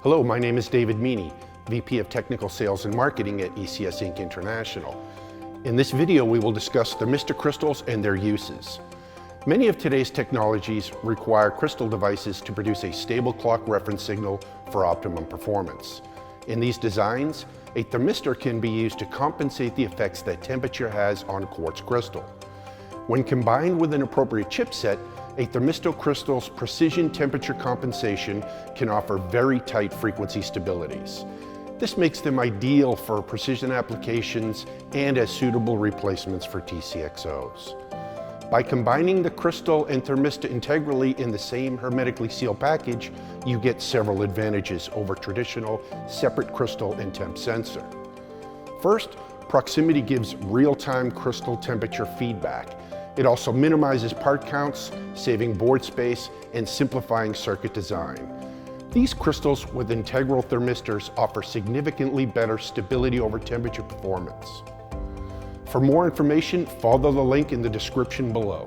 Hello, my name is David Meany, VP of Technical Sales and Marketing at ECS Inc. International. In this video, we will discuss thermistor crystals and their uses. Many of today's technologies require crystal devices to produce a stable clock reference signal for optimum performance. In these designs, a thermistor can be used to compensate the effects that temperature has on quartz crystal. When combined with an appropriate chipset, a thermistor crystal's precision temperature compensation can offer very tight frequency stabilities. This makes them ideal for precision applications and as suitable replacements for TCXOs. By combining the crystal and thermistor integrally in the same hermetically sealed package, you get several advantages over traditional separate crystal and temp sensor. First, proximity gives real-time crystal temperature feedback. It also minimizes part counts, saving board space and simplifying circuit design. These crystals with integral thermistors offer significantly better stability over temperature performance. For more information, follow the link in the description below.